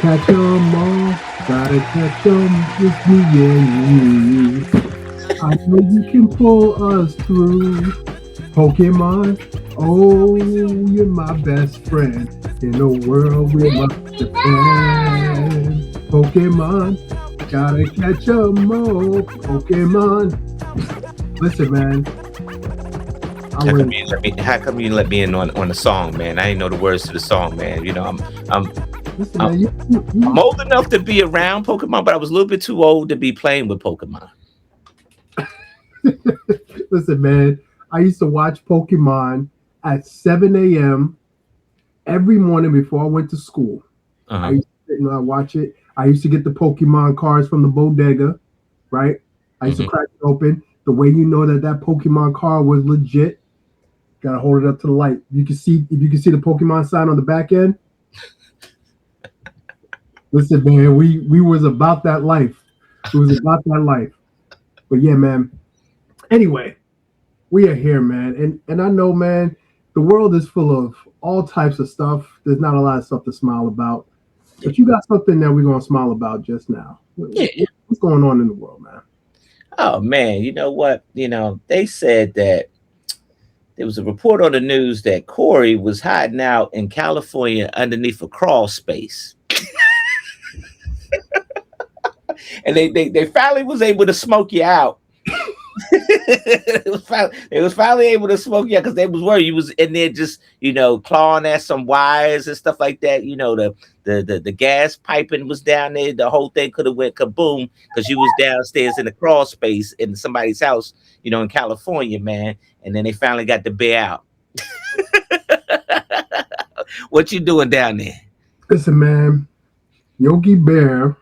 catch 'em all. Gotta catch 'em with me and you. I know you can pull us through. Pokemon, oh, you're my best friend. In a world we must defend. Pokemon, gotta catch 'em all. Pokemon. Listen, man. How come you let me? How come you let me in on the song, man? I didn't know the words to the song, man. You know, I'm Listen, I'm, man. I'm old enough to be around Pokemon, but I was a little bit too old to be playing with Pokemon. Listen, man. I used to watch Pokemon at 7 a.m. every morning before I went to school. I Uh-huh. used to sit and I watch it. I used to get the Pokemon cards from the bodega, right? I used to Hmm. crack it open. The way you know that Pokemon card was legit, gotta hold it up to the light. You can see if you can see the Pokemon sign on the back end. Listen, man, we was about that life. It was about that life. But yeah, man. Anyway, we are here, man, and I know, man, the world is full of all types of stuff. There's not a lot of stuff to smile about, Yeah. but you got something that we're gonna smile about just now. Yeah. What's going on in the world, man? Oh man, you know what? You know, they said that there was a report on the news that Corey was hiding out in California underneath a crawl space. And they finally was able to smoke you out. They was finally able to smoke you out because they was worried you was in there just clawing at some wires and stuff like that. You know the gas piping was down there. The whole thing could have went kaboom because you was downstairs in the crawl space in somebody's house, in California, man. And then they finally got the bear out. What you doing down there? Listen, man, Yogi Bear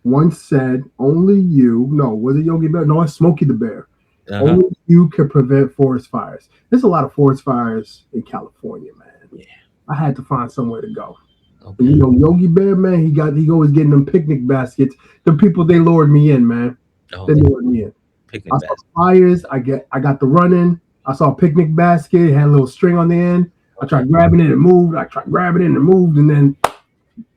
once said, "Only you." No, was it Yogi Bear? No, it's Smokey the Bear. Uh-huh. Only you can prevent forest fires. There's a lot of forest fires in California, man. Yeah. I had to find somewhere to go. Okay. And, Yogi Bear, man, he always getting them picnic baskets. The people they lured me in, man. Oh, They lured me in. picnic I basket. saw fires. I got the running. I saw a picnic basket. It had a little string on the end. I tried grabbing it and moved. I tried grabbing it and moved, and then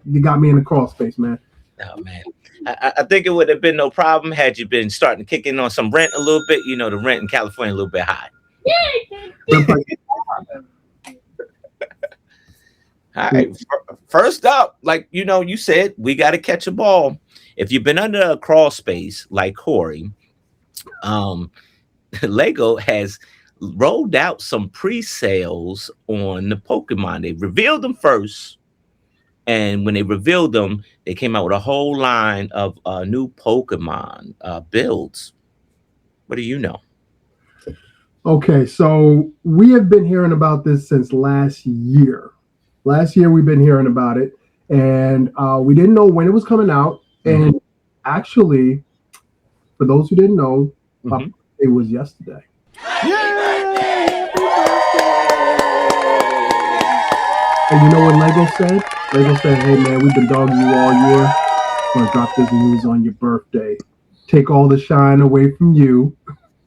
they got me in the crawl space, man. Oh man, I think it would have been no problem had you been starting kicking on some rent a little bit. The rent in California a little bit high. All right, first up, like you said, we got to catch a ball. If you've been under a crawl space like Corey, Lego has rolled out some pre-sales on the Pokemon. They revealed them first. And when they revealed them, they came out with a whole line of new Pokemon builds. What do you know? Okay, so we have been hearing about this since last year. Last year we've been hearing about it, and we didn't know when it was coming out. Mhm. And actually, for those who didn't know, it was yesterday. And you know what Lego said? Lego said, "Hey man, we've been dogging you all year. We're gonna drop this news on your birthday. Take all the shine away from you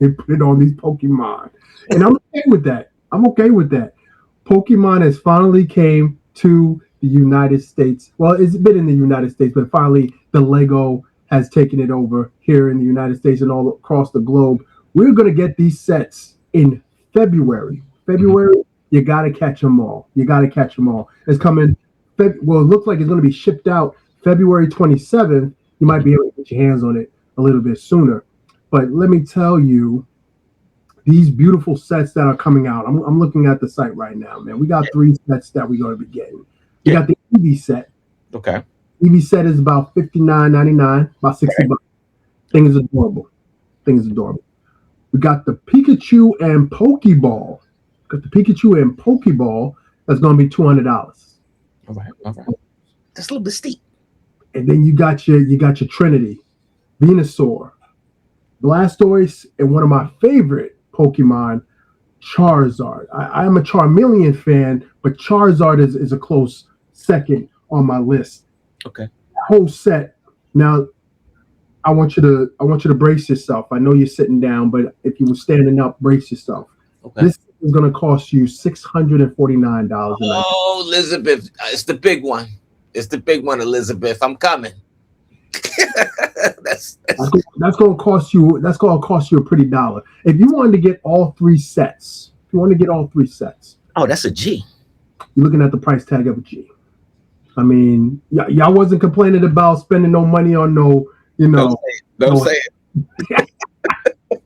and put it on these Pokemon." And I'm okay with that. I'm okay with that. Pokemon has finally came to the United States. Well, it's been in the United States, but finally the Lego has taken it over here in the United States and all across the globe. We're gonna get these sets in February. You got to catch them all. You got to catch them all. It's coming. Well, it looks like it's going to be shipped out February 27th. You might be able to get your hands on it a little bit sooner. But let me tell you, these beautiful sets that are coming out. I'm looking at the site right now, man. We got 3 sets that we're going to be getting. We got the Eevee set. Okay. Eevee set is about $59.99, about $60. Thing is adorable. We got the Pikachu and Pokeball. Got the Pikachu and Pokeball. That's going to be $200. All right. That's a little bit steep. And then you got your Trinity, Venusaur, Blastoise, and one of my favorite Pokemon, Charizard. I am a Charmeleon fan, but Charizard is a close second on my list. Okay. That whole set. Now, I want you to brace yourself. I know you're sitting down, but if you were standing up, brace yourself. Okay. This is going to cost you $649. Oh, Elizabeth, it's the big one. It's the big one, Elizabeth. I'm coming. that's That's gonna cost you. That's gonna cost you a pretty dollar. If you wanted to get all three sets, if you want to get all three sets, oh, that's a G. you're looking at the price tag of a G. I mean, y'all wasn't complaining about spending no money on no, you Don't know, say it. Don't say it.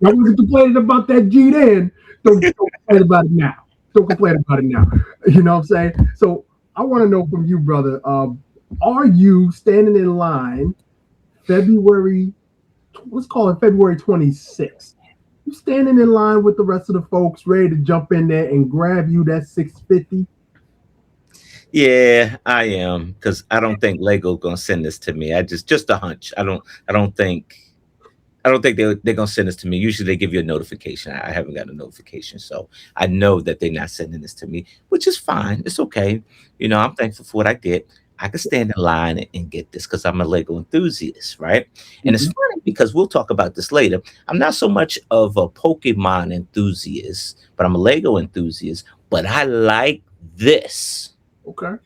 y'all wasn't complaining about that G then. Don't complain about it now. Don't complain about it now. You know what I'm saying? So I want to know from you, brother. Are you standing in line February? Let's call it February 26th. You standing in line with the rest of the folks, ready to jump in there and grab you that 650? Yeah, I am, because I don't think Lego gonna send this to me. I just a hunch. I don't think they're gonna send this to me. Usually they give you a notification. I haven't got a notification, so I know that they're not sending this to me, which is fine. It's okay. I'm thankful for what I did. I can stand in line and get this because I'm a Lego enthusiast, right? And it's Mm-hmm. funny because we'll talk about this later. I'm not so much of a Pokemon enthusiast, but I'm a Lego enthusiast. But I like this. Okay. I,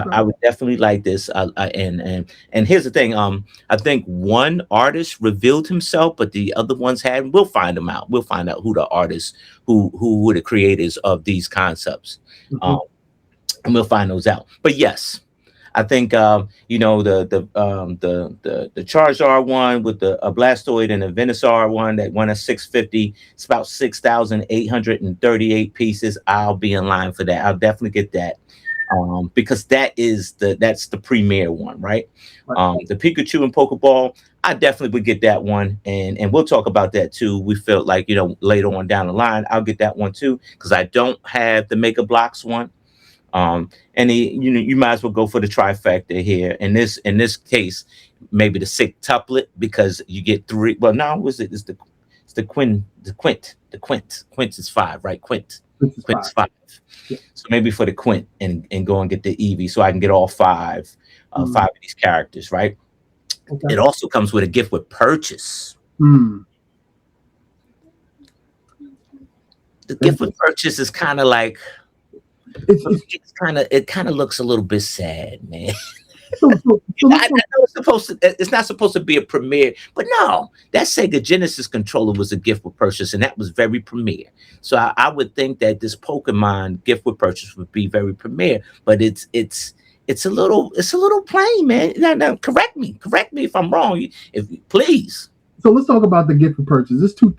Okay. I would definitely like this. And here's the thing. I think one artist revealed himself, but the other ones hadn't. We'll find them out. We'll find out who the artists, who were the creators of these concepts, Mm-hmm. um, and we'll find those out. But yes, I think the Charizard one with the a Blastoid and a Venusaur one that won a 650. It's about 6,838 pieces. I'll be in line for that. I'll definitely get that. Because that's the premier one, right? Right. The Pikachu and Pokeball, I definitely would get that one, and we'll talk about that too. We felt like later on down the line, I'll get that one too because I don't have the Mega Blocks one. You might as well go for the trifecta here. In this case, maybe the sextuplet because you get three. Well, no, was it? It's the Quint is five, right? This is Quint fine. is five. Yeah. So maybe for the Quint and go and get the Eevee so I can get all five, Mm. five of these characters, right? Okay. It also comes with a gift with purchase. Mm. The gift with purchase is kind of like It's it kind of looks a little bit sad, man. so I know it's not supposed to be a premiere, but no, that Sega Genesis controller was a gift with purchase, and that was very premiere. So I would think that this Pokemon gift with purchase would be very premiere, but it's a little plain, man. No, correct me if I'm wrong, if please. so let's talk about the gift for purchase. There's two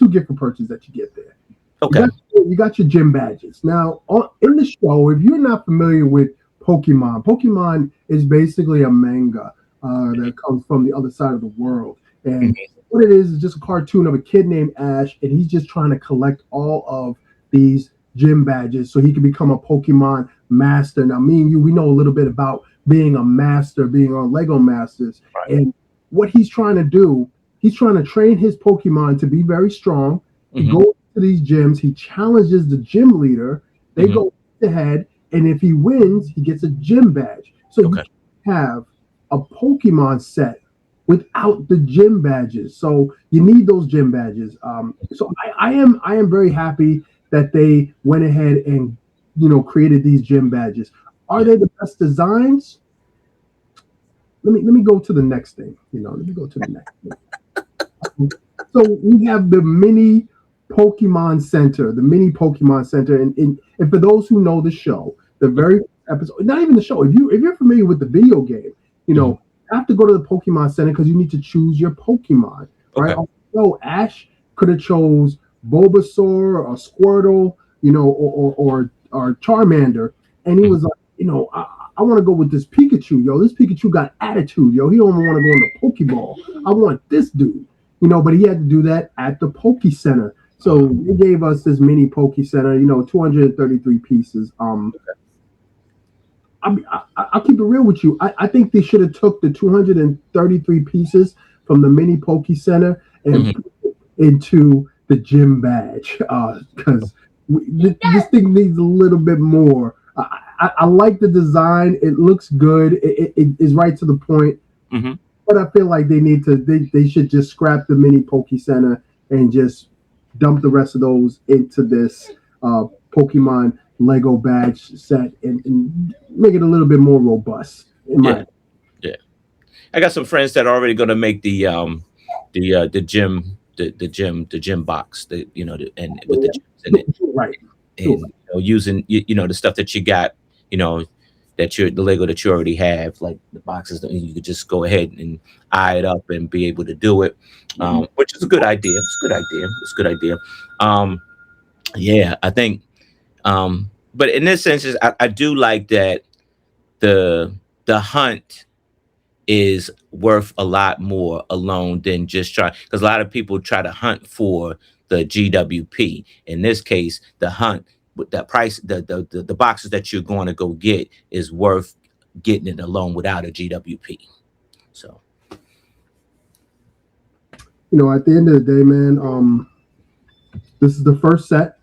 gift for purchase that you get there. Okay. You got your gym badges. Now, in the show, if you're not familiar with Pokemon is basically a manga that comes from the other side of the world. And what it is just a cartoon of a kid named Ash, and he's just trying to collect all of these gym badges so he can become a Pokemon master. Now, me and you, we know a little bit about being a master, being on Lego Masters. Right. And what he's trying to do, he's trying to train his Pokemon to be very strong. He goes to these gyms. He challenges the gym leader. They go ahead, and if he wins, he gets a gym badge. So you have a Pokemon set without the gym badges. So you need those gym badges. So I am very happy that they went ahead and created these gym badges. Are they the best designs? Let me go to the next thing. Let me go to the next thing. So we have the mini Pokemon Center, and for those who know the show, the very episode, not even the show. If you're familiar with the video game, you have to go to the Pokemon Center because you need to choose your Pokemon, right? Okay. So Ash could have chose Bulbasaur or Squirtle, or Charmander, and he was like, I want to go with this Pikachu, yo. This Pikachu got attitude, yo. He don't want to go in the Pokeball. I want this dude, but he had to do that at the Poke Center. So they gave us this mini Poke Center, 233 pieces. I'll keep it real with you. I think they should have took the 233 pieces from the mini Poke Center and put it into the gym badge because this thing needs a little bit more. I like the design. It looks good. It is right to the point. But I feel like they should just scrap the mini Poke Center and just dump the rest of those into this Pokemon Lego badge set and make it a little bit more robust. In Yeah, my yeah. I got some friends that are already going to make the gym box, and with the yeah, gyms in it, right, and using the stuff that you got, you know, the Lego that you already have, like the boxes that you could just go ahead and eye it up and be able to do it, which is a good idea. It's a good idea. It's a good idea. Um, yeah, I think. But in this instance, I do like that the the hunt is worth a lot more alone than just try, because a lot of people try to hunt for the GWP. In this case, the hunt with that price, the boxes that you're going to go get is worth getting it alone without a GWP. So at the end of the day, man, this is the first set.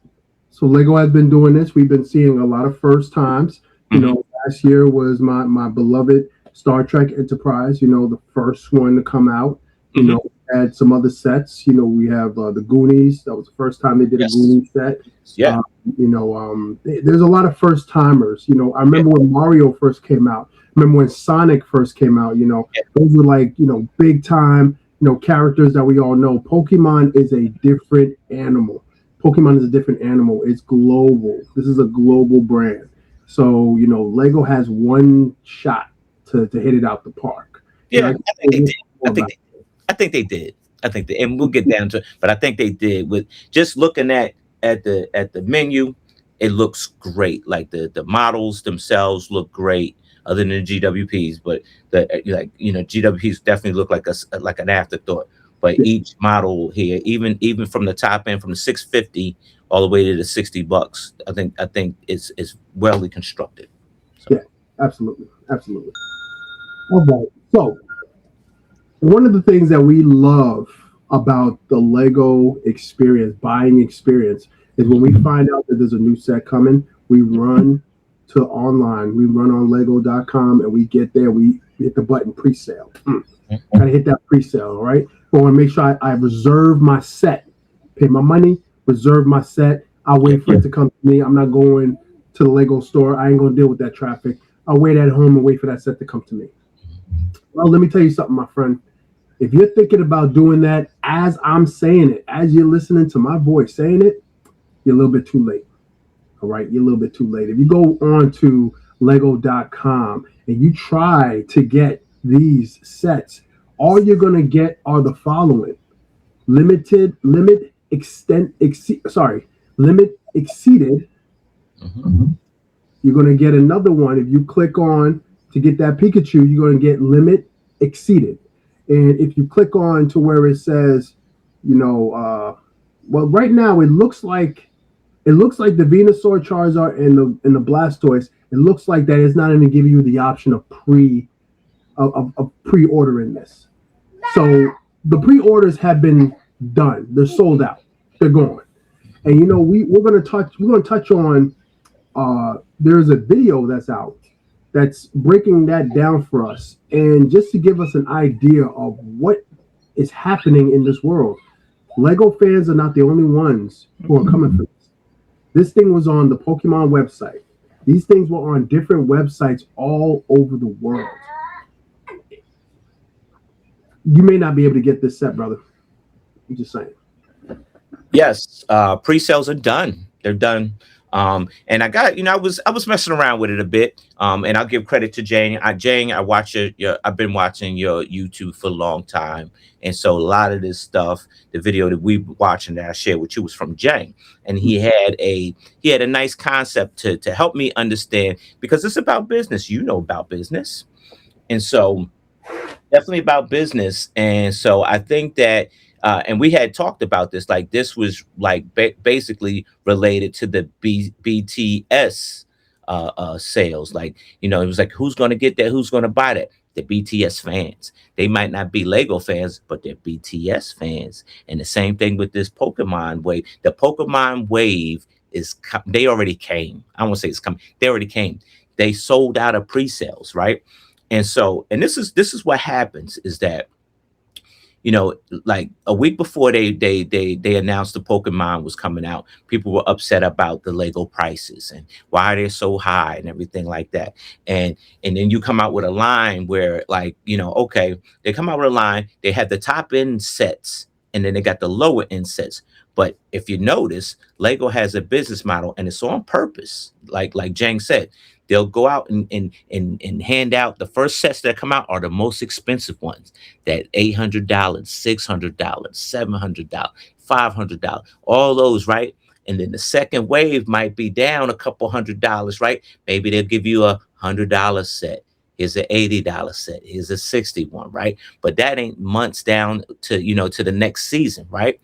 So Lego has been doing this. We've been seeing a lot of first times. mhm, Last year was my beloved Star Trek Enterprise. The first one to come out. mhm, We had some other sets. We have the Goonies. That was the first time they did a yes, Goonies set. yeah, There's a lot of first timers. I yeah, remember when Mario first came out. Remember when Sonic first came out. yeah, Those were like big time characters that we all know. Pokemon is a different animal. Pokemon is a different animal. It's global. This is a global brand. So, Lego has one shot to hit it out the park. yeah. I I think they did. I more think about they did. I think they did. And we'll get down to it, but I think they did. With just looking at the menu, it looks great. Like the models themselves look great, other than the GWPs. But GWPs definitely look like like an afterthought. But it. each model here, even from the top end, from the 650 all the way to the $60, I think it's well constructed. So Yeah, absolutely. Absolutely. All right. So, one of the things that we love about the Lego experience, buying experience, is when we find out that there's a new set coming, we run to online, we run on lego.com and we get there, we hit the button pre-sale. Gotta hit that pre-sale, all right? But I want to make sure I reserve my set, pay my money, reserve my set. I'll yeah, wait for it to come to me. I'm not going to the Lego store. I ain't gonna deal with that traffic. I'll wait at home and wait for that set to come to me. Well, let me tell you something, my friend. If you're thinking about doing that as I'm saying it, as you're listening to my voice saying it, you're a little bit too late. All right, you're a little bit too late. If you go on to lego.com and you try to get these sets, all you're going to get are the following: limit exceeded. mhm, You're going to get another one. If you click on to get that Pikachu, you're going to get limit exceeded. And if you click on to where it says, well, right now it looks like the Venusaur, Charizard, and the Blastoise. It looks like that it's not going to give you the option of pre-ordering this. So the pre-orders have been done. They're sold out. They're gone. And we're gonna touch on there's a video that's out that's breaking that down for us, and just to give us an idea of what is happening in this world. Lego fans are not the only ones who are coming for this. This thing was on the Pokemon website. These things were on different websites all over the world. You may not be able to get this set, brother. I'm just saying. yes. Pre-sales are done. They're done. And I got, I was messing around with it a bit. And I'll give credit to Jane. Jane, I watch I've been watching your YouTube for a long time. And so a lot of this stuff, the video that we watching that I shared with you was from Jane. And he had a nice concept to help me understand, because it's about business. You know about business. And so definitely about business. And so I think that, and we had talked about this, like this was like basically related to the BTS sales. Like, it was like, who's going to get that? Who's going to buy that? The BTS fans. They might not be Lego fans, but they're BTS fans. And the same thing with this Pokemon wave. The Pokemon wave they already came. I won't say it's coming. They already came. They sold out of pre-sales, right? And so, and this is what happens is that, like a week before they announced the Pokemon was coming out, people were upset about the Lego prices and why they're so high and everything like that. And then you come out with a line where, like, okay, they come out with a line, they have the top end sets and then they got the lower end sets. But if you notice, Lego has a business model and it's on purpose. Like Jang said, they'll go out and hand out the first sets that come out are the most expensive ones, that $800, $600, $700, $500, all those, right? And then the second wave might be down a couple $100, right? Maybe they'll give you $100 set. Here's an $80 set. Here's a 61, right? But that ain't months down to the next season, right?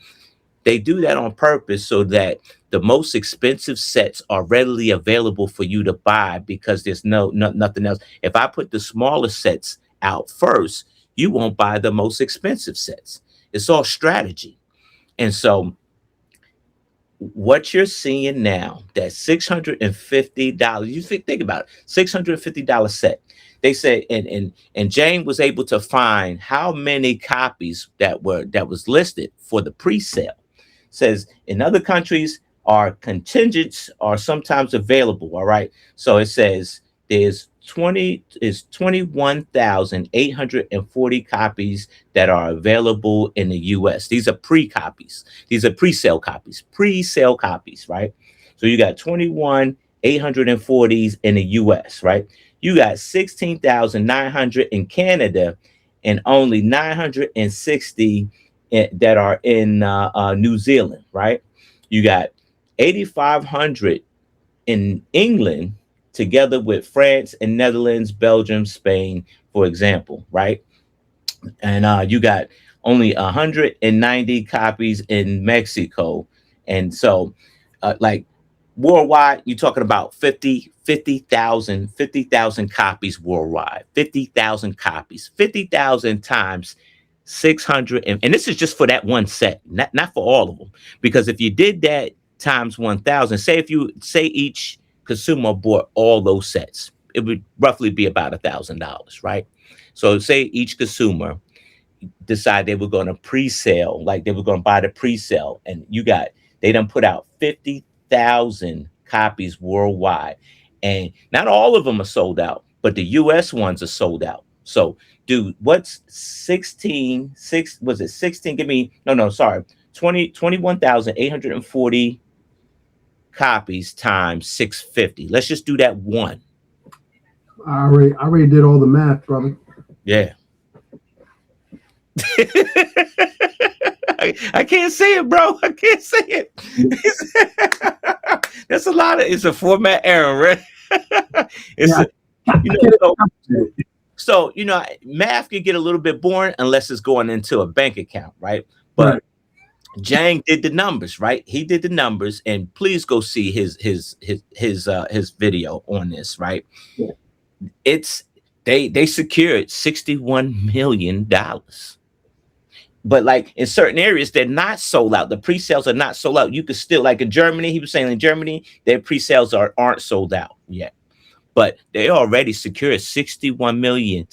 They do that on purpose so that the most expensive sets are readily available for you to buy, because there's nothing else. If I put the smaller sets out first, you won't buy the most expensive sets. It's all strategy. And so what you're seeing now, that $650, you think about it, $650 set. They said, and Jane was able to find how many copies that was listed for the pre-sale. Says in other countries, our contingents are sometimes available. All right. So it says there's 21,840 copies that are available in the US. These are pre-copies. These are pre-sale copies. Pre-sale copies, right? So you got 21,840s in the US, right? You got 16,900 in Canada and only 960 that are in New Zealand, right? You got 8,500 in England, together with France and Netherlands, Belgium, Spain, for example, right? And you got only 190 copies in Mexico. And so, like, worldwide, you're talking about 50,000 copies worldwide, 50,000 copies, 50,000 times 600. And this is just for that one set, not for all of them. Because if you did that times 1,000, say each consumer bought all those sets, it would roughly be about $1,000, right? So say each consumer decide they were going to pre-sale, like they were going to buy the pre-sale, and they done put out 50,000 copies worldwide, and not all of them are sold out, but the US ones are sold out. So dude, what's 16 give me, no, sorry, 21,840 copies times 650. Let's just do that one. I already did all the math, brother. Yeah. I can't say it, bro. I can't say it. That's a lot of, it's a format error, right? So, math can get a little bit boring unless it's going into a bank account, right? But right. Jang did the numbers, right? He did the numbers, and please go see his video on this, right? Yeah. It's they secured $61 million. But like in certain areas, they're not sold out. The pre-sales are not sold out. You could still, like in Germany, he was saying in Germany, their pre-sales aren't sold out yet. But they already secured $61 million,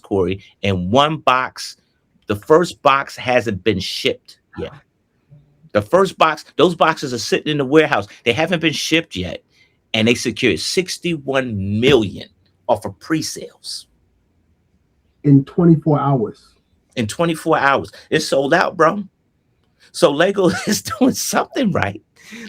Corey, in one box. The first box hasn't been shipped yet. The first box, those boxes are sitting in the warehouse. They haven't been shipped yet. And they secured $61 million off of pre-sales. In 24 hours. In 24 hours. It's sold out, bro. So Lego is doing something right.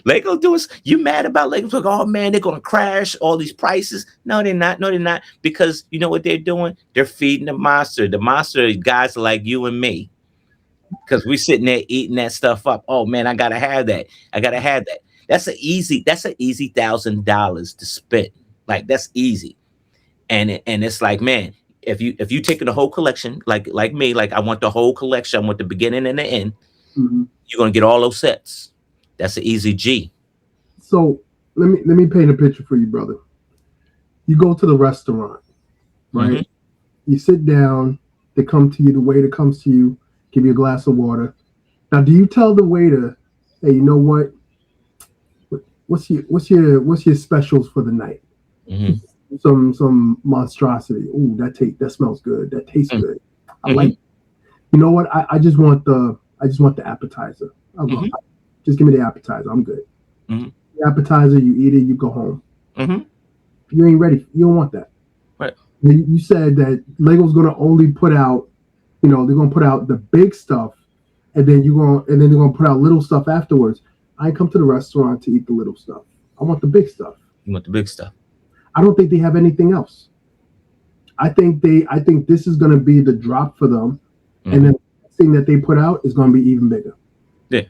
Lego doing, you mad about Lego? Like, oh man, they're gonna crash all these prices. No, they're not. No, they're not. Because you know what they're doing? They're feeding the monster. The monster is guys like you and me. Because we're sitting there eating that stuff up. Oh man, I gotta have that. I gotta have that. That's an easy $1,000 to spend. Like that's easy. And it's like, man, if you taking the whole collection, like me, like I want the whole collection, I want the beginning and the end, mm-hmm. You're gonna get all those sets. That's an easy G. So let me paint a picture for you, brother. You go to the restaurant, right? Mm-hmm. You sit down, they come to you, the waiter comes to you, give you a glass of water. Now, do you tell the waiter, hey, you know what? What's your specials for the night? Mm-hmm. Some monstrosity. Ooh, that smells good. That tastes mm-hmm. good. I like it. You know what? I just want the appetizer. I'll go. Mm-hmm. Just give me the appetizer. I'm good. Mm-hmm. The appetizer, you eat it, you go home. Mm-hmm. You ain't ready. You don't want that. Right. You said that Lego's gonna only put out, they're gonna put out the big stuff, and then they're gonna put out little stuff afterwards. I come to the restaurant to eat the little stuff. I want the big stuff. You want the big stuff. I don't think they have anything else. I think this is gonna be the drop for them, Mm-hmm. and then the thing that they put out is gonna be even bigger. Yeah.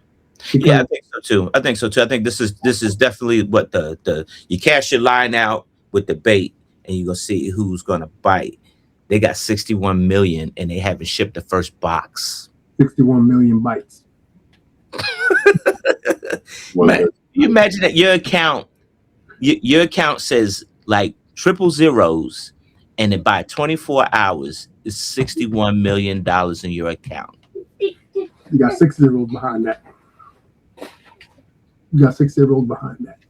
Because Yeah, I think so too. I think this is definitely what the you cast your line out with the bait and you're gonna see who's gonna bite. They got 61 million and they haven't shipped the first box. 61 million bites. Man, you imagine that your account says like triple zeros, and then by 24 hours is $61 million in your account. You got 6 zeros behind that.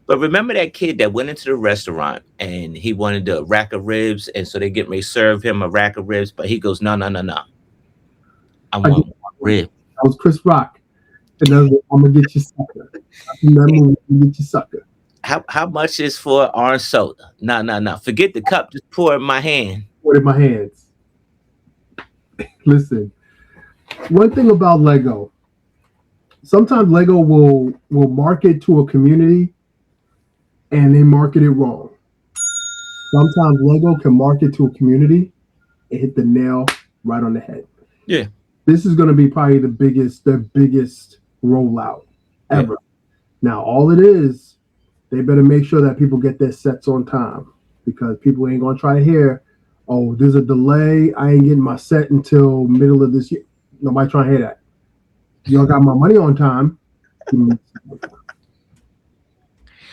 But remember that kid that went into the restaurant and he wanted a rack of ribs, and so they get ready to serve him a rack of ribs, but he goes, no. I want one rib. That was Chris Rock. And I'm gonna get you sucker. I'm gonna get you sucker. How much is for orange soda? No. Forget the cup. Just pour it in my hand. Pour it in my hands. Listen, one thing about Lego, sometimes Lego will market to a community and they market it wrong. Sometimes Lego can market to a community and hit the nail right on the head. Yeah. This is going to be probably the biggest rollout ever. Yeah. Now, all it is, they better make sure that people get their sets on time, because people ain't going to try to hear, oh, there's a delay, I ain't getting my set until middle of this year. Nobody trying to hear that. You don't got my money on time.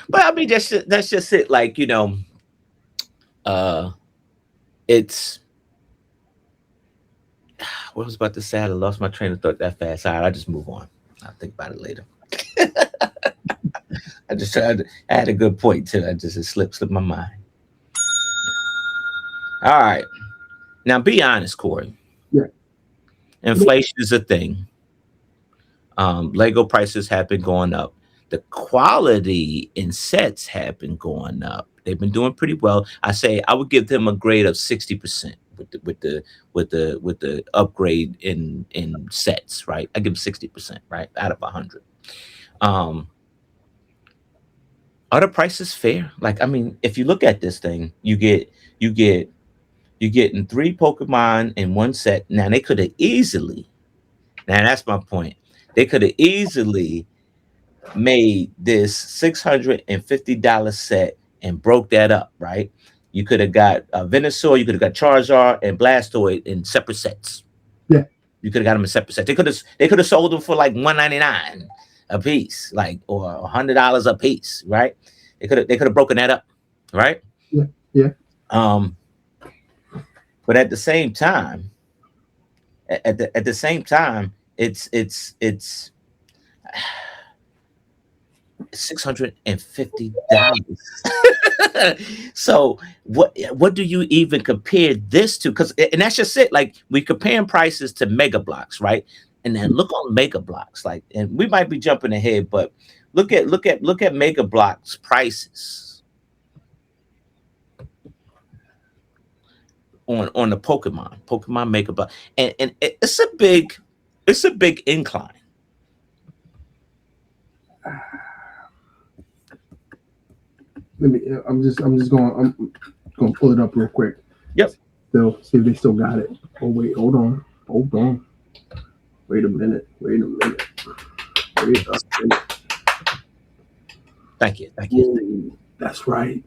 But I mean, that's just it. Like, it's. What I was about to say, I lost my train of thought that fast. All right, I'll just move on. I'll think about it later. I had a good point too. I just slipped my mind. All right. Now be honest, Corey. Yeah. Inflation is a thing. Lego prices have been going up. The quality in sets have been going up. They've been doing pretty well. I would give them a grade of 60% with the upgrade in sets, right? I give them 60%, right, out of 100. Are the prices fair? Like, I mean, if you look at this thing, you're getting 3 Pokemon in one set. Now they could have easily. Now that's my point. They could have easily made this $650 set and broke that up, right? You could have got Venusaur, you could have got Charizard and Blastoise in separate sets. Yeah, you could have got them in separate sets. They could have sold them for like $199 a piece, like, or $100 a piece, right? They could have broken that up, right? Yeah. But at the same time, it's $650. So what do you even compare this to? And that's just it. Like, we comparing prices to Mega Blocks, right? And then look on Mega Blocks, like, and we might be jumping ahead, but look at Mega Blocks prices on the Pokemon Mega Block, and it's a big incline. I'm just going to pull it up real quick. Yep. Still see if they still got it. Oh wait, hold on. Wait a minute. Thank you. Ooh, that's right.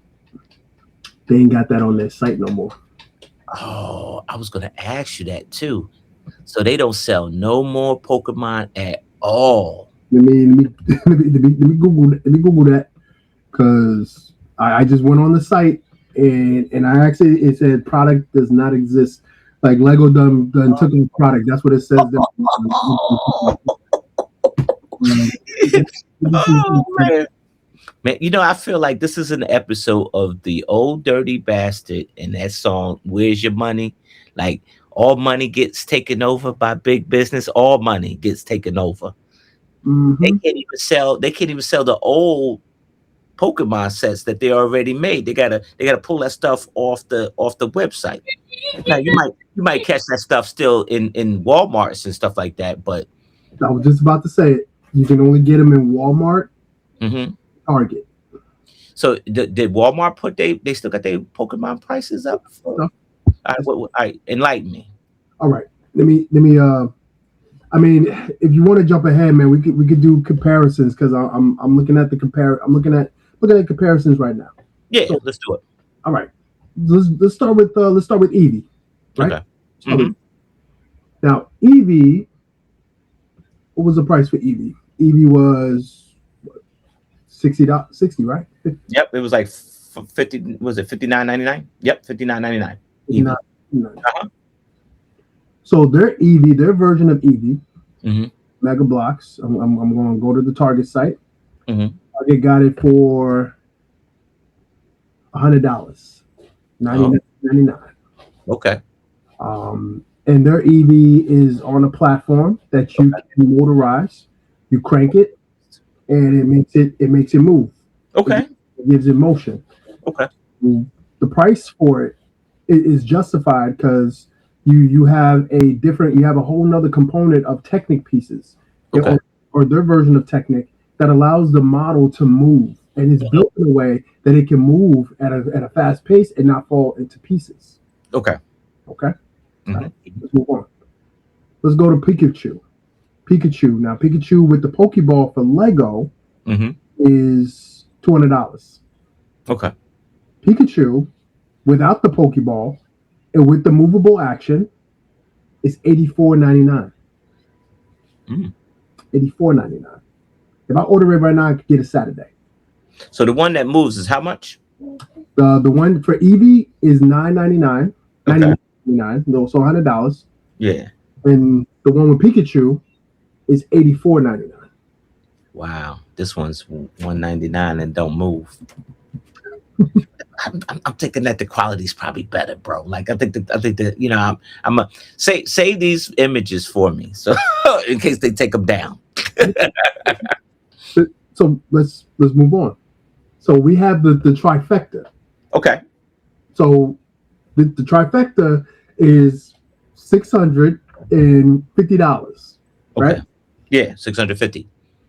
They ain't got that on their site no more. Oh, I was gonna ask you that too. So they don't sell no more Pokemon at all. Let me Google that, because I just went on the site and I actually, it said product does not exist. Like, Lego done took the product. That's what it says. Oh, man. Man, I feel like this is an episode of The Old Dirty Bastard and that song, Where's Your Money? Like, all money gets taken over by big business. All money gets taken over. They Mm-hmm. can't even sell. They can't even sell the old Pokemon sets that they already made. They gotta pull that stuff off the website. Now you might catch that stuff still in Walmarts and stuff like that, but I was just about to say it. You can only get them in Walmart, mhm. Target. So did Walmart put they still got their Pokemon prices up for? So, All right, enlighten me. all right. Let me. I mean, if you want to jump ahead, man, we could do comparisons because I'm looking at the compare. I'm looking at comparisons right now. Yeah, So, let's do it. all right. Let's start with Eevee, right? Okay. Start with Hmm. now Eevee. What was the price for Eevee? Eevee was $60, 60, right? Yep, it was like 50. Was it 59.99? Yep, 59.99. $59. Eevee. Uh-huh. So their Eevee, their version of Eevee, Hmm. Mega Blocks. I'm going to go to the Target site. Hmm. Target got it for $100, Oh, 99. okay. And their EV is on a platform that you Okay. can motorize. You crank it, and it makes it move. It, Okay. it gives it motion. Okay. The price for it is justified because you have a whole nother component of Technic pieces, Okay. or their version of Technic that allows the model to move, and it's Mhm. built in a way that it can move at a fast pace and not fall into pieces. Okay. Okay, all right, Hmm. let's move on. Let's go to Pikachu. Pikachu with the Pokeball for Lego Hmm. is $200. Okay. Pikachu without the Pokeball and with the movable action is $84.99. Mm. $84.99. If I order it right now, I could get it Saturday. So the one that moves is how much? The one for Eevee is $9.99. Okay. $99. No, so $100. Yeah. And the one with Pikachu is $84.99. Wow. This one's 199 and don't move. I'm thinking that the quality is probably better, bro. Like I think that I'm a save these images for me, so in case they take them down. So let's move on. So we have the trifecta. Okay. So the trifecta is $650, right? Okay. Yeah, 650.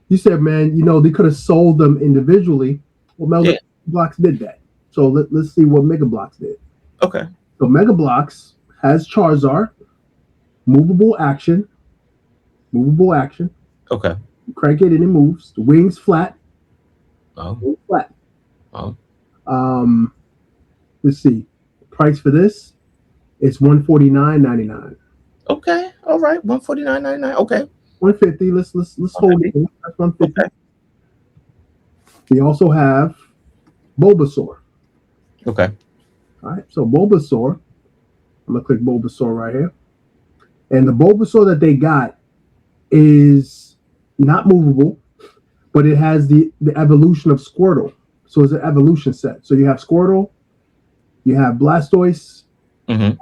You said, man, they could have sold them individually. Well, Mega Yeah. Blocks did that. So let's see what Mega Blocks did. Okay. So Mega Blocks has Charizard, movable action, movable action. Okay. You crank it and it moves. The wings flat, Oh. wings flat. Oh. Um, let's see. Price for this is $149.99. Okay. All right. 149.99. Okay. 150. Let's hold it. 150. That's 150. Okay. We also have Bulbasaur. Okay. All right. So Bulbasaur. I'm gonna click Bulbasaur right here. And the Bulbasaur that they got is not movable, but it has the evolution of Squirtle. So it's an evolution set. So you have Squirtle, you have Blastoise, Mm-hmm.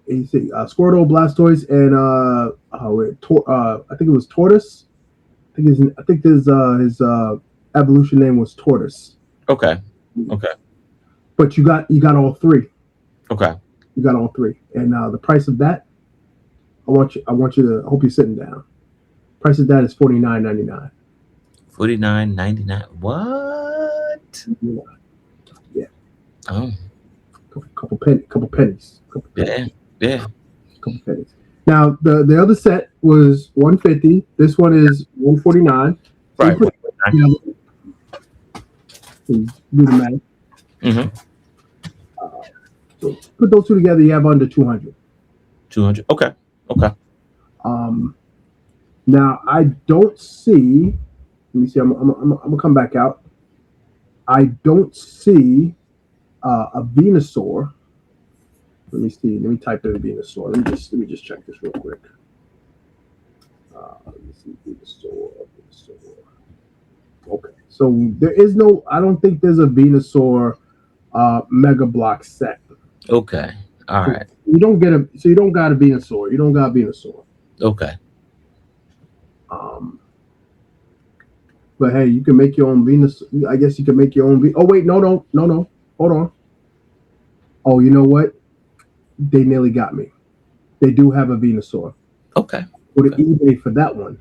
and you see Squirtle, Blastoise, and I think it was Tortoise. I think his evolution name was Tortoise. Okay. Okay. But you got all three. Okay. You got all three, and the price of that, I want you to. I hope you're sitting down. Price of that is $49.99. 49.99. What? Yeah, yeah, Oh. couple pennies, Yeah. Yeah. couple pennies. Now the other set was 150. This one is 149. So Right. you put 149. together, do the math. Mm-hmm. So put those two together, you have under 200. 200. Okay. Okay. Um, Now I don't see. Let me see. I'm gonna come back out. I don't see a Venusaur. Let me see. Let me type in Venusaur. Let me just check this real quick. Let me see Venusaur. Venusaur. Okay. So there is no. I don't think there's a Venusaur Mega Block set. Okay. All right. You don't get a, so you don't got a Venusaur. You don't got a Venusaur. Okay. Um, but hey, you can make your own Venus. I guess you can make your own. Oh wait, no. Hold on. Oh, you know what? They nearly got me. They do have a Venusaur. Okay. Go to Okay. eBay for that one.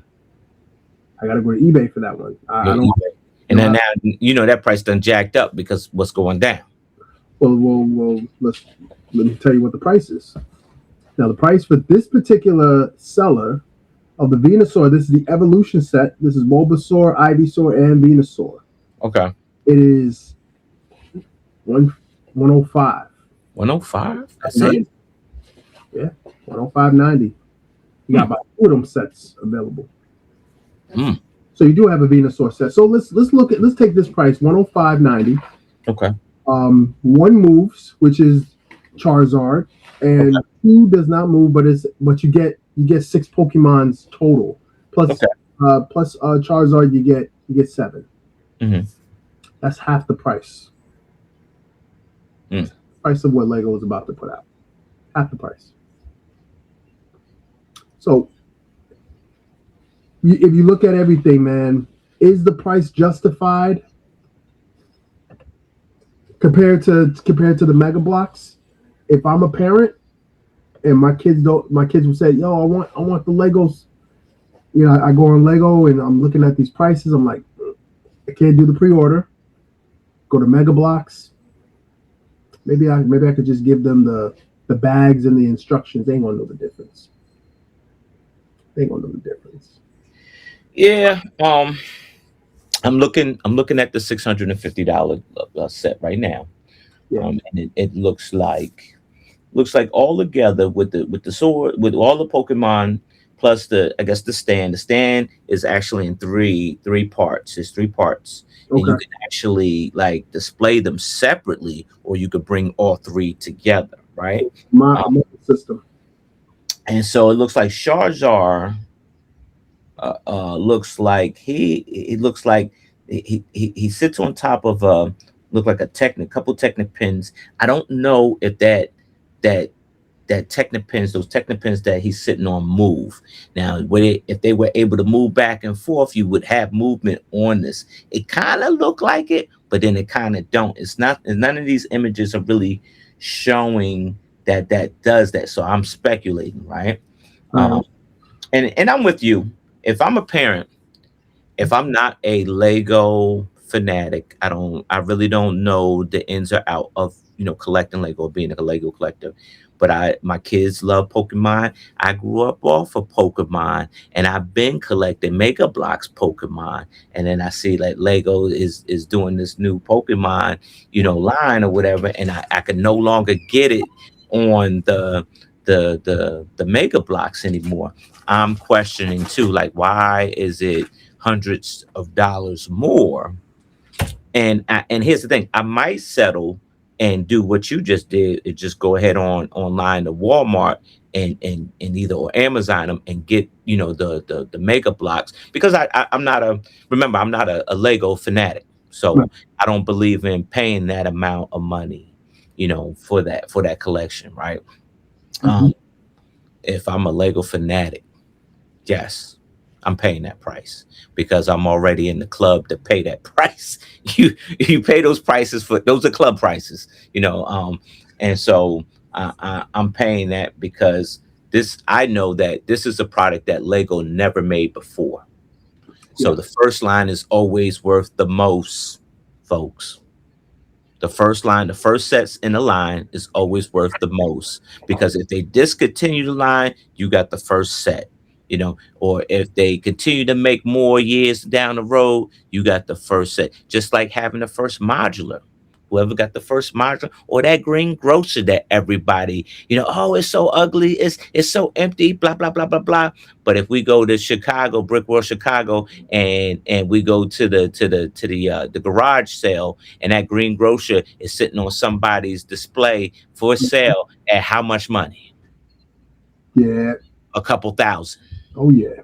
I gotta go to eBay for that one. I Go don't. eBay. And Don't then have. now that price done jacked up because what's going down. Well. Let me tell you what the price is. Now the price for this particular seller of the Venusaur. This is the evolution set. This is Bulbasaur, Ivysaur, and Venusaur. Okay. It is one 105. 105. That's it. 90. Yeah, 105.90. You got Hmm. about two of them sets available. Mm. So you do have a Venusaur set. So let's take this price 105.90. Okay. One moves, which is Charizard, Okay. and two does not move, but you get six Pokemons total. Plus Okay. Charizard you get seven. Hmm. That's half the price. Mm. Price of what Lego is about to put out. Half the price. So if you look at everything, man, is the price justified compared to the Mega Blocks? If I'm a parent and my kids will say, "Yo, I want the Legos." I go on Lego and I'm looking at these prices. I'm like, I can't do the pre-order. Go to Mega Blocks. Maybe I could just give them the bags and the instructions. They ain't gonna know the difference. They ain't gonna know the difference. Yeah. I'm looking at the $650 set right now. Yeah. And it looks like all together with the sword, with all the Pokemon plus the, I guess, the stand. The stand is actually in three parts. It's three parts, and you Okay. can actually like display them separately, or you could bring all three together, right? My Um, system. and so it looks like Charizard looks like he looks like he sits on top of look like a technic couple technic pins. I don't know if that that technopins, those technopins that he's sitting on, move. Now, if they were able to move back and forth, you would have movement on this. It kind of look like it, but then it kind of don't. It's not. None of these images are really showing that does that. So I'm speculating, right? All right. Um, and I'm with you. If I'm a parent, if I'm not a Lego fanatic, I really don't know the ins or out of collecting Lego or being a Lego collector. But my kids love Pokemon. I grew up off of Pokemon, and I've been collecting Mega Blocks Pokemon. And then I see like Lego is doing this new Pokemon, line or whatever, and I can no longer get it on the Mega Blocks anymore. I'm questioning too, like why is it hundreds of dollars more? And here's the thing: I might settle and do what you just did, is just go ahead online to Walmart and either or Amazon them and get the Mega Blocks, because I'm not a remember I'm not a Lego fanatic, Right. so I don't believe in paying that amount of money, for that collection, right? Mhm. Um, if I'm a Lego fanatic, yes, I'm paying that price because I'm already in the club to pay that price. You pay those prices, for those are club prices, and so I'm paying that because this I know that this is a product that Lego never made before. So the Yes. first line is always worth the most, folks. The first sets in the line is always worth the most, because if they discontinue the line, you got the first set, or if they continue to make more years down the road, you got the first set. Just like having the first modular. Whoever got the first modular, or that green grocer that everybody, oh, it's so ugly, it's so empty, blah blah blah blah blah. But if we go to Chicago, Brick World Chicago, and we go to the garage sale, and that green grocer is sitting on somebody's display for sale at how much money? Yeah. A couple thousand. Oh yeah.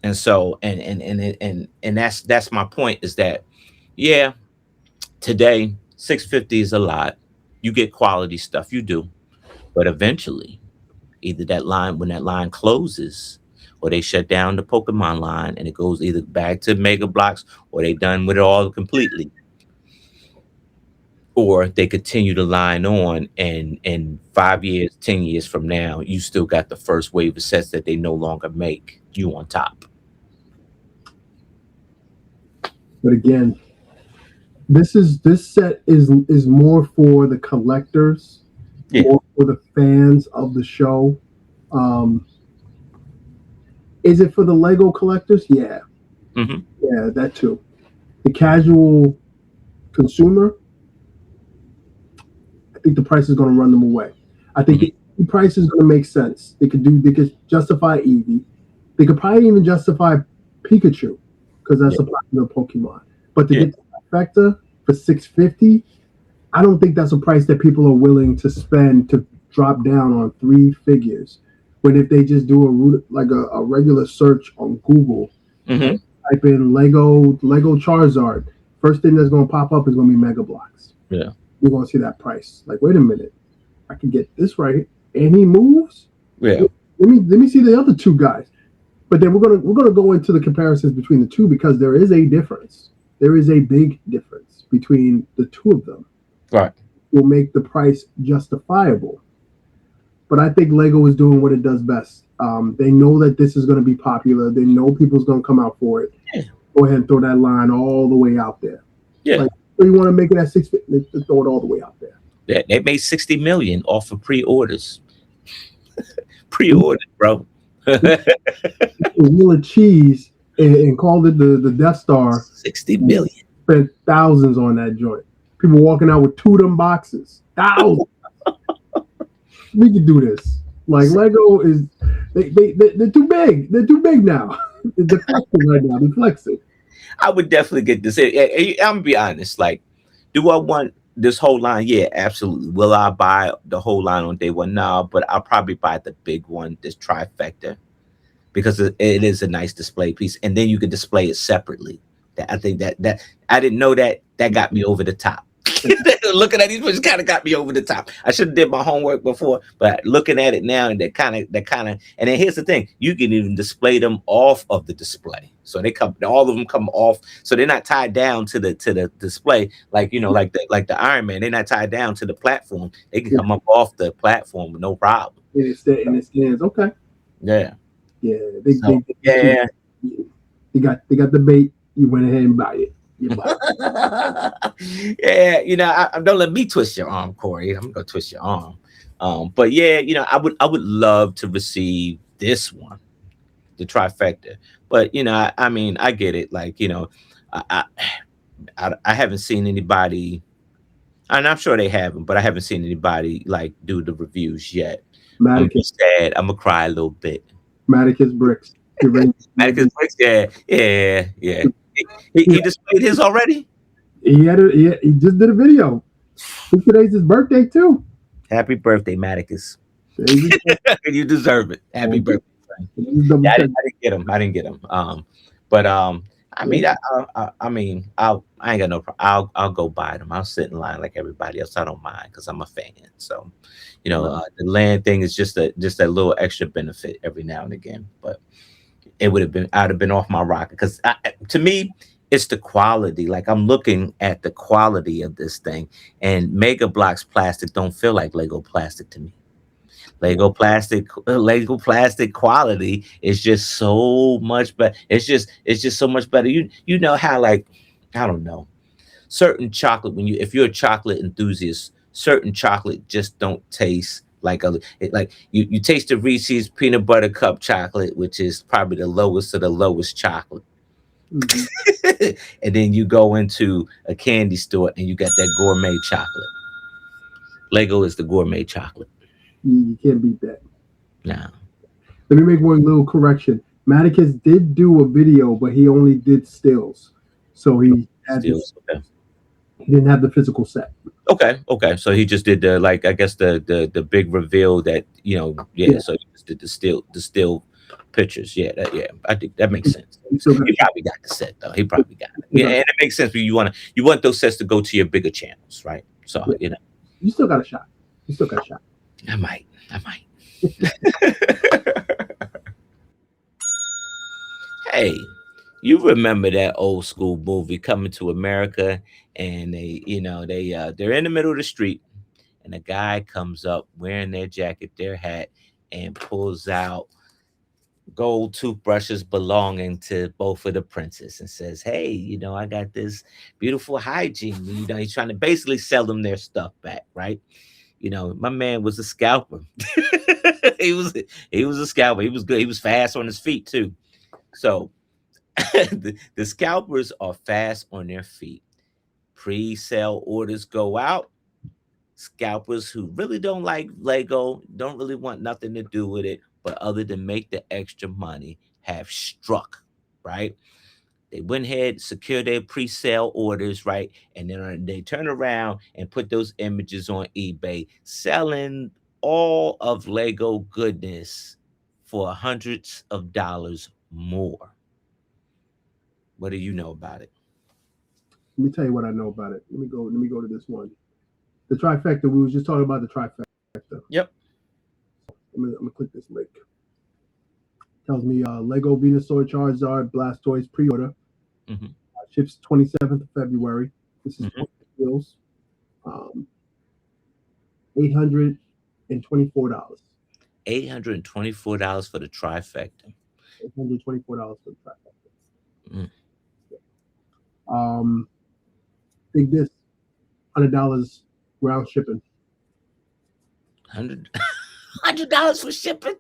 And so and that's my point, is that, yeah, today 650 is a lot. You get quality stuff, you do, but eventually, either that line when that line closes, or they shut down the Pokemon line and it goes either back to Mega Blocks, or they done with it all completely, or they continue to line on, and in 5 years, 10 years from now, you still got the first wave of sets that they no longer make. You on top. But again, this set is more for the collectors, Yeah. more for the fans of the show. Um, is it for the Lego collectors? Yeah, Hmm. yeah, that too. The casual consumer, I think the price is going to run them away. I think Hmm. the price is going to make sense. They could justify Eevee. They could probably even justify Pikachu because that's Yeah. a popular Pokemon. But to Yeah. get the trifecta for 650, I don't think that's a price that people are willing to spend to drop down on three figures. When if they just do a regular search on Google and Hmm. type in Lego Charizard, first thing that's going to pop up is going to be Mega Blocks. Yeah. You're going to see that price. Like, wait a minute, I can get this right, and he moves. Yeah. Let me see the other two guys. But then we're gonna go into the comparisons between the two because there is a difference. There is a big difference between the two of them. Right. Will make the price justifiable. But I think Lego is doing what it does best. They know that this is going to be popular. They know people's going to come out for it. Yeah. Go ahead and throw that line all the way out there. Yeah. Like, so you want to make it at 650, just throw it all the way out there. They made 60 million off of pre-orders. Pre-ordered, bro. A wheel of cheese and called it the Death Star. 60 million. Spent thousands on that joint. People walking out with two of them boxes. Thousands. We can do this. Like Lego is, they're too big. They're too big now. They're flexing right now. They're flexing. I would definitely get this. I'm gonna be honest. Like, do I want this whole line? Yeah, absolutely. Will I buy the whole line on day one? No, but I'll probably buy the big one, this trifecta, because it is a nice display piece, and then you can display it separately. I think that I didn't know that got me over the top. Looking at these pictures kind of got me over the top. I should have did my homework before, but looking at it now, and and then here's the thing: you can even display them off of the display, so all of them come off, so they're not tied down to the display, like like the Iron Man. They're not tied down to the platform. They can come up off the platform with no problem. And it stands. Okay. Yeah. Yeah. Yeah. They got the bait. You went ahead and buy it. You buy it. Yeah, don't let me twist your arm, Corey. I'm gonna twist your arm. But yeah, I would love to receive this one, the trifecta. But I mean, I get it. Like, I, I haven't seen anybody, and I'm sure they haven't, but I haven't seen anybody like do the reviews yet. I'm Matic, just sad. I'm gonna cry a little bit. Maticus bricks. Get ready. Atticus Bricks, yeah. He displayed his already. He just did a video. Today's his birthday too. Happy birthday, Maticus. There you go. You deserve it. Happy birthday. Just double Yeah, I check. didn't get him. But I mean, I ain't got no problem. I'll go buy them. I'll sit in line like everybody else. I don't mind because I'm a fan. So, the land thing is just that little extra benefit every now and again. But I'd have been off my rocker because to me, it's the quality. Like, I'm looking at the quality of this thing, and Mega Blocks plastic don't feel like Lego plastic to me. Lego plastic quality is just so much better. It's just so much better. You know how, like, I don't know, certain chocolate, if you're a chocolate enthusiast, certain chocolate just don't taste like like you taste the Reese's peanut butter cup chocolate, which is probably the lowest of the lowest chocolate. Mhm. And then you go into a candy store and you got that gourmet chocolate. Lego is the gourmet chocolate. You can't beat that. Now, Let me make one little correction. Maticus did do a video, but he only did stills, so he didn't have the physical set. Okay. So he just did the, like, I guess the big reveal that Yeah. So he just did the still pictures. I think that makes sense. So He probably got the set though. He probably got it. Yeah, and it makes sense. But you want those sets to go to your bigger channels, right? So Yeah. You still got a shot. You still got a shot. I might. I might. Hey, you remember that old school movie Coming to America? And they're in the middle of the street, and a guy comes up wearing their jacket, their hat, and pulls out gold toothbrushes belonging to both of the princes and says, "Hey, I got this beautiful hygiene." He's trying to basically sell them their stuff back, right? My man was a scalper. he was he was a scalper. He was good. He was fast on his feet too. So the scalpers are fast on their feet. Pre-sale orders go out. Scalpers who really don't like Lego, don't really want nothing to do with it, but other than make the extra money, have struck, right? They went ahead, secured their pre-sale orders, right? And then they turn around and put those images on eBay, selling all of Lego goodness for hundreds of dollars more. What do you know about it? Let me tell you what I know about it. Let me go. Let me go to this one. The trifecta. We was just talking about the trifecta. Yep. I'm gonna click this link. Tells me Lego Venusaur Charizard Blastoise pre-order Hmm. ships 27th of February. This is Hmm. deals. Um, $824. $824 for the trifecta. $824 for the trifecta. Mm. Um, Big this $100 ground shipping. $100 $100 for shipping.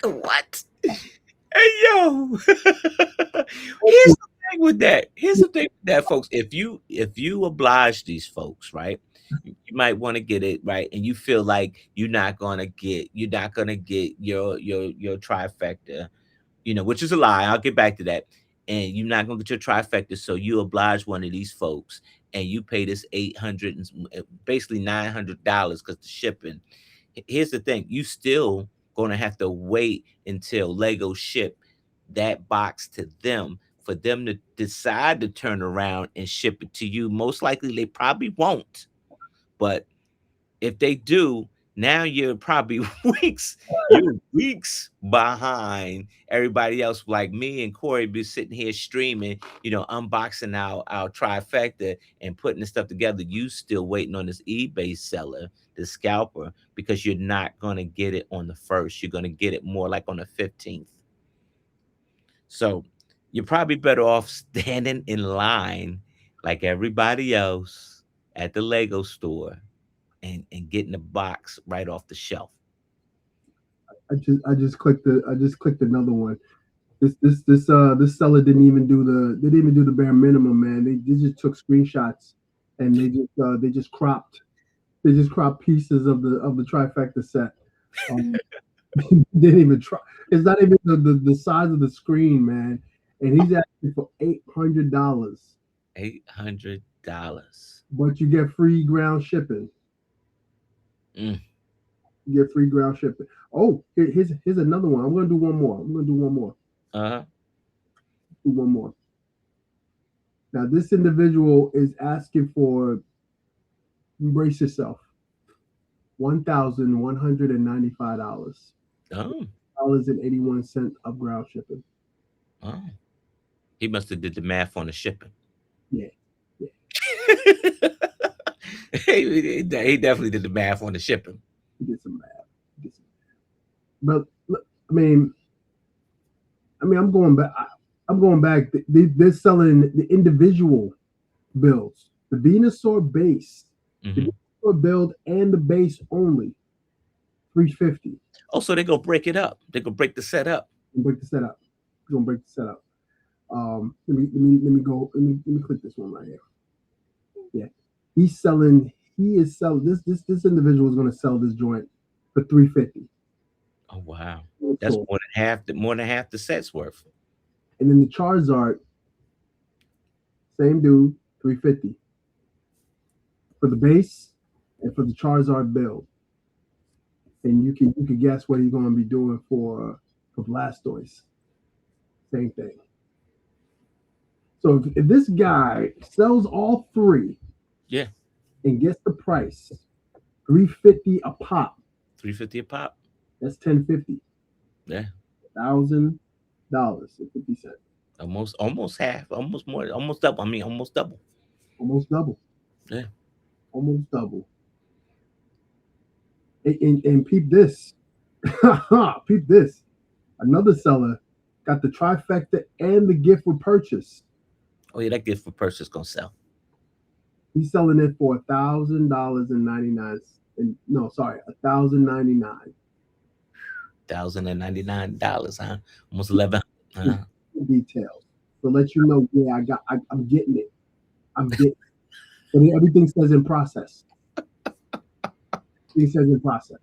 What? Hey yo. Here's the thing with that. Here's the thing with that, folks. If you oblige these folks, right? You might want to get it right, and you feel like you're not gonna get your trifecta, which is a lie. I'll get back to that. And you're not gonna get your trifecta, so you oblige one of these folks, and you pay this 800 and basically $900 because the shipping. Here's the thing: you still gonna have to wait until Lego ship that box to them for them to decide to turn around and ship it to you. Most likely, they probably won't, but if they do, now you're probably weeks behind everybody else. Like me and Corey be sitting here streaming, unboxing our trifecta and putting this stuff together. You still waiting on this eBay seller, the scalper, because you're not gonna get it on the first. You're gonna get it more like on the 15th. So you're probably better off standing in line like everybody else at the Lego store and getting the box right off the shelf. I just clicked another one. This seller didn't even do the bare minimum, man. They just took screenshots and they just cropped pieces of the trifecta set. Um, didn't even try. It's not even the size of the screen, man. And he's asking for $800, $800. but you get free ground shipping. Mm. You get free ground shipping. Oh, here's another one. I'm gonna do one more. I'm gonna do one more. Uh-huh. Do one more. Now this individual is asking for brace yourself. $1,195. Oh. $81 of ground shipping. Oh. He must have did the math on the shipping. Yeah, yeah. He definitely did the math on the shipping. He did some math. He did some But look, I mean, I'm going back. I'm going back. They're selling the individual builds, the Venusaur base, the Hmm. Venusaur build, and the base only, 350. Oh, so they go break it up. They go break the set up. Break the setup. We're gonna break the setup. Let me go. Let me click this one right here. Yeah, he's selling. He is selling this individual is going to sell this joint for 350. Oh wow. That's So, more than half the set's worth. and then the Charizard, same dude, 350 for the base and for the Charizard build. And you can guess what he's going to be doing for Blastoise. Same thing. So if this guy sells all three, Yeah. and guess the price. 350 a pop. 350 a pop. That's 1050. Yeah, $1,000 and 50 cents. almost half, almost more, almost double. I mean, almost double. Almost double. Yeah. Almost double. And peep this. Peep this. Another seller got the trifecta and the gift with purchase. Oh yeah, that gift for purchase gonna sell. He's selling it for $1,000 and 99. And no, sorry, 1,099. $1,099, huh? Almost 11. Huh? Details to let you know. Yeah, I'm getting it. I'm getting. But everything says in process. It says in process.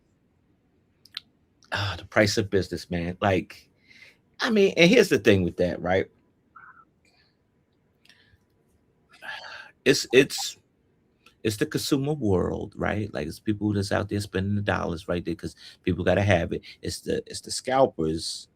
Ah, the price of business, man. Like, I mean, and here's the thing with that, right? It's it's the consumer world, right? Like it's people that's out there spending the dollars right there because people got to have it. It's the scalpers,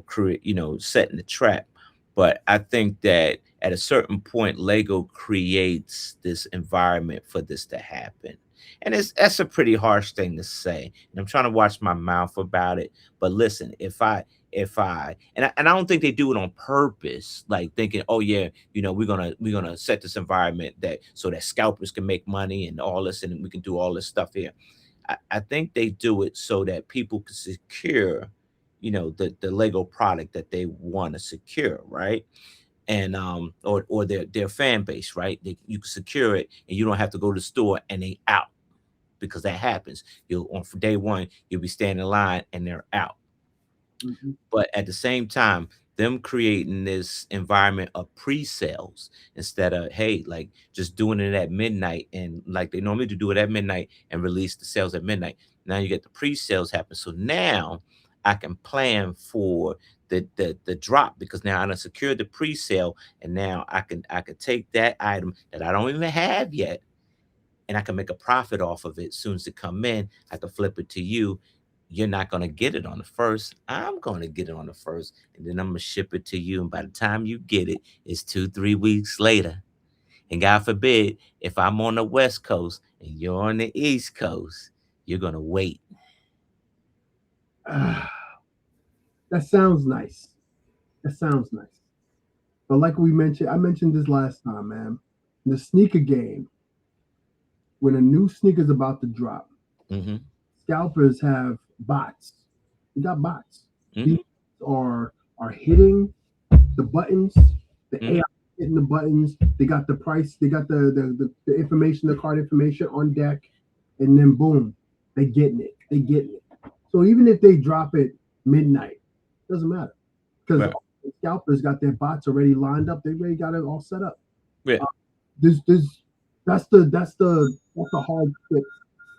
create, setting the trap. But I think that at a certain point, Lego creates this environment for this to happen, and that's a pretty harsh thing to say. And I'm trying to watch my mouth about it. But listen, if I don't think they do it on purpose, like thinking, oh yeah, we're gonna set this environment that so that scalpers can make money and all this, and we can do all this stuff here. I think they do it so that people can secure, the Lego product that they want to secure, right? And or their fan base, right? You can secure it, and you don't have to go to the store and they out because that happens. You'll on for day one, you'll be standing in line and they're out. Mm-hmm. But at the same time, them creating this environment of pre-sales instead of, hey, like just doing it at midnight, and like they normally do it at midnight and release the sales at midnight. Now you get the pre-sales happen. So now I can plan for the drop because now I done secured the pre-sale, and now I can take that item that I don't even have yet, and I can make a profit off of it. As soon as it come in, I can flip it to you. You're not gonna get it on the first. I'm gonna get it on the first, and then I'm gonna ship it to you. And by the time you get it, it's 2, 3 weeks later. And God forbid, if I'm on the West Coast and you're on the East Coast, you're gonna wait. That sounds nice. That sounds nice. But like we mentioned, I mentioned this last time, man. The sneaker game, when a new sneaker's about to drop, Mm-hmm. scalpers have bots. You got bots. Mm-hmm. These are hitting the buttons. The Mm-hmm. AI hitting the buttons. They got the price. They got the information, the card information on deck, and then boom, they getting it. They getting it. So even if they drop it midnight, doesn't matter because Right. scalpers got their bots already lined up. They already got it all set up. Yeah. There's that's the hard fix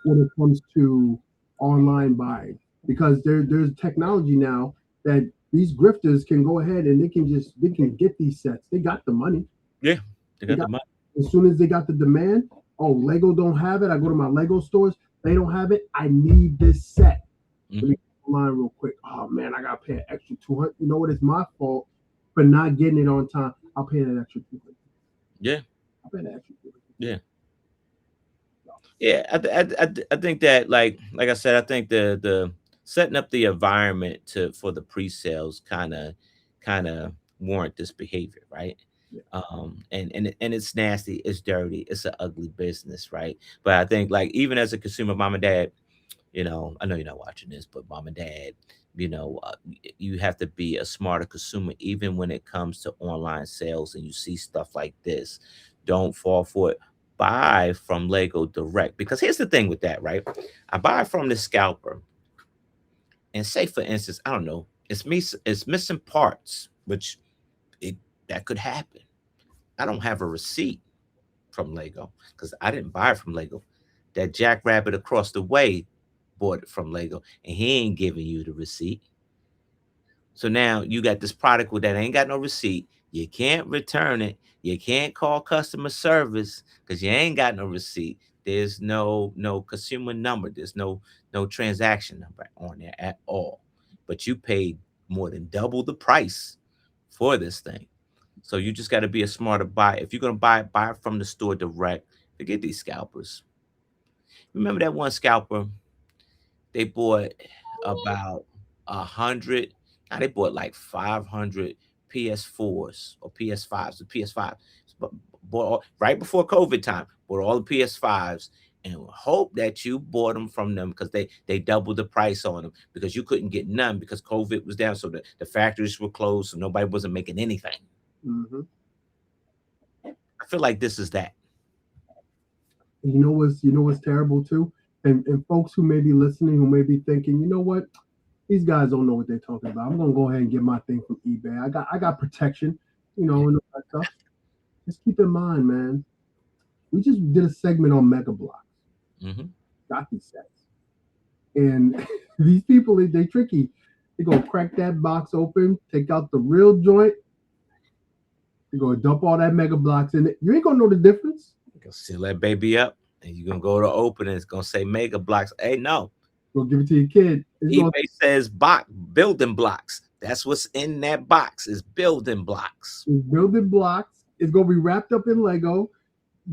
when it comes to online buying because there's technology now that these grifters can go ahead and they can get these sets. They got the money. Yeah. They They got the got money. as soon as they got the demand. Oh, Lego don't have it. I go to my Lego stores. They don't have it. I need this set. Let Mm-hmm. me go online real quick. Oh man, I gotta pay an extra 200. You know what? It's my fault for not getting it on time. I'll pay that extra 200. Yeah. I'll pay that extra 200. Yeah. Yeah, I think that like I said, I think the setting up the environment to for the pre-sales kind of warrant this behavior, right? Yeah. And it's nasty, it's dirty, it's an ugly business, right? But I think like even as a consumer, mom and dad, I know you're not watching this, but mom and dad, you have to be a smarter consumer, even when it comes to online sales and you see stuff like this. Don't fall for it. Buy from Lego direct. Because here's the thing with that, right? I buy from the scalper, and say, for instance, I don't know, it's missing parts, which it that could happen. I don't have a receipt from Lego because I didn't buy it from Lego. That jackrabbit across the way bought it from Lego, and he ain't giving you the receipt. So now you got this product with that ain't got no receipt. You can't return it. You can't call customer service because you ain't got no receipt. There's no consumer number. There's no transaction number on there at all. But you paid more than double the price for this thing. So you just got to be a smarter buyer. If you're gonna buy it from the store direct. to get these scalpers. Remember that one scalper they bought about 100. Now they bought like 500 PS4s or PS5s. The PS5 bought right before COVID time. Bought all the PS5s and hope that you bought them from them because they doubled the price on them because you couldn't get none because COVID was down, so the factories were closed, so nobody wasn't making anything. Mm-hmm. I feel like this is that. You know what's terrible too, and folks who may be listening who may be thinking, you know what, these guys don't know what they're talking about. I'm gonna go ahead and get my thing from eBay. I got protection, and all that stuff. Just keep in mind, man. We just did a segment on Mega Bloks. Mm-hmm. Got these sets, and these people they tricky. They gonna crack that box open, take out the real joint. They gonna dump all that Mega Bloks in it. You ain't gonna know the difference. Gonna seal that baby up, and you're gonna go to open it. It's gonna say Mega Blocks. Hey, no. Go give it to your kid. eBay says building blocks. That's what's in that box is building blocks. It's building blocks. It's gonna be wrapped up in Lego.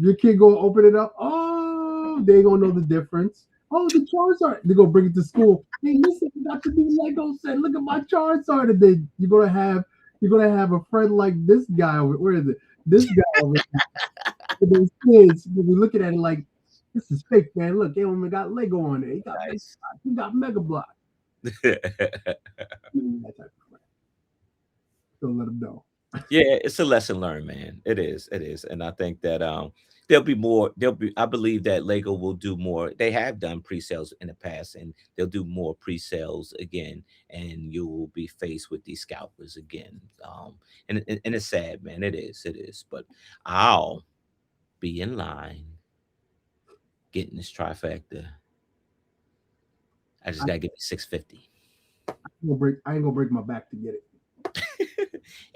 Your kid gonna open it up. Oh, they gonna know the difference. Oh, the Charizard. They're gonna bring it to school. Hey, listen, you got the new Lego set. Look at my Charizard. And then you're gonna have a friend like this guy over. Where is it? This guy over here. And those kids will be looking at it like, this is fake, man. Look, they only got Lego on it. He got Mega Bloks. Don't let them know. Yeah, it's a lesson learned, man. It is, and I think that there'll be more. I believe that Lego will do more. They have done pre-sales in the past, and they'll do more pre-sales again. And you will be faced with these scalpers again. And it's sad, man. It is. But I'll be in line getting this trifecta. I just gotta get me 650. I ain't gonna break my back to get it.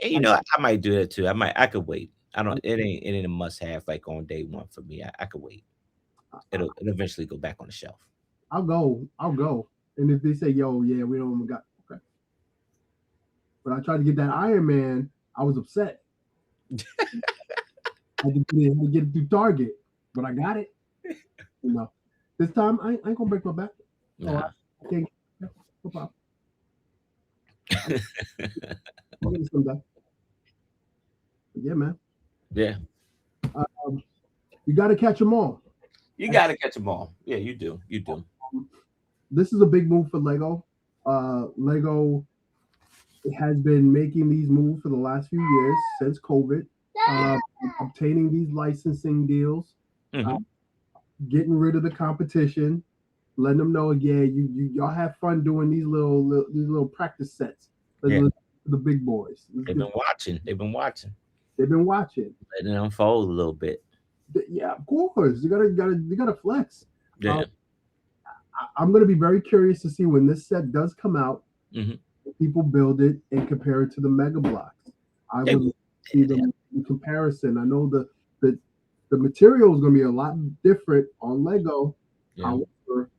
And I might do that too. I could wait. I don't. It ain't a must have like on day one for me. I could wait. It'll eventually go back on the shelf. I'll go. And if they say, yo, yeah, we don't got okay. But I tried to get that Iron Man. I was upset. I had to get it through Target, but I got it. This time I ain't gonna break my back. Nah. I can't. No problem. I'll get some back. Yeah, man. Yeah. You got to catch them all. You got to catch them all. Yeah, you do. This is a big move for Lego. Lego has been making these moves for the last few years since COVID, obtaining these licensing deals, getting rid of the competition, letting them know, yeah, y'all have fun doing these little practice sets. The big boys. They've been watching. Letting it unfold a little bit. Yeah, of course. You gotta flex. Yeah. I'm gonna be very curious to see when this set does come out. Mm-hmm. People build it and compare it to the Mega Bloks. I would see them in comparison. I know the material is gonna be a lot different on Lego. Yeah. However,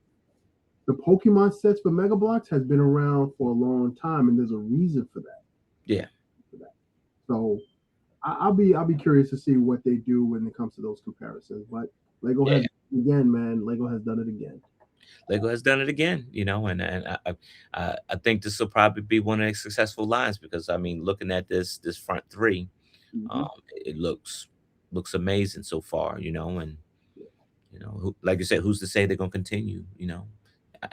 the Pokemon sets for Mega Bloks has been around for a long time, and there's a reason for that. Yeah. So I'll be curious to see what they do when it comes to those comparisons. But Lego has done it again. Lego has done it again, and I think this will probably be one of the successful lines because I mean, looking at this front three, it looks amazing so far, and like you said, who's to say they're gonna continue?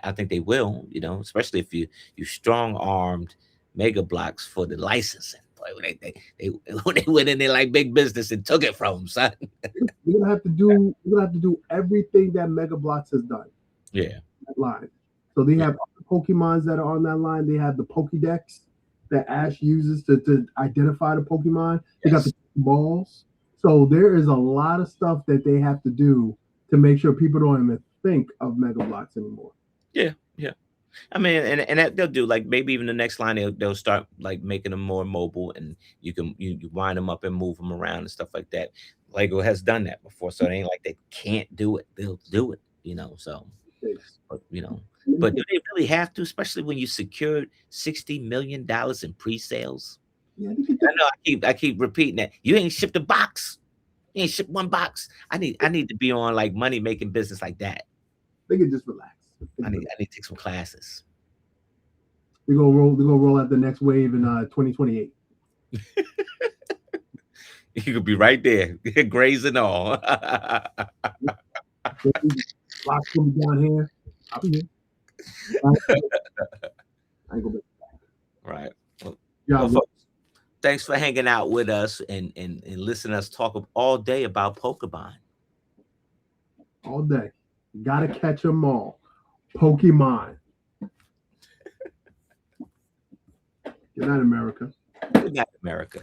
I think they will, especially if you strong armed Mega Bloks for the licensing. Boy, they went in there like big business and took it from them, son. We're gonna have to do everything that Mega Bloks has done. Yeah. That line. So they have Pokemons that are on that line. They have the Pokédex that Ash uses to identify the Pokemon. They got the balls. So there is a lot of stuff that they have to do to make sure people don't even think of Mega Bloks anymore. Yeah. I mean, and that they'll do like maybe even the next line they'll start like making them more mobile and you can you wind them up and move them around and stuff like that. Lego has done that before, so it ain't like they can't do it. They'll do it, So, but do they really have to? Especially when you secured $60 million in pre-sales. Yeah, I know I keep repeating that. You ain't shipped a box. You ain't ship one box. I need to be on like money making business like that. They can just relax. I need to take some classes. We're gonna roll out the next wave in 2028. You could be right there, grays and all. Lots gonna be down here. I'll be here. I ain't gonna be Right. Well, yeah, folks, thanks for hanging out with us and listening to us talk all day about Pokemon. all day. Gotta catch them all. Pokemon. Good night, America. Good night, America.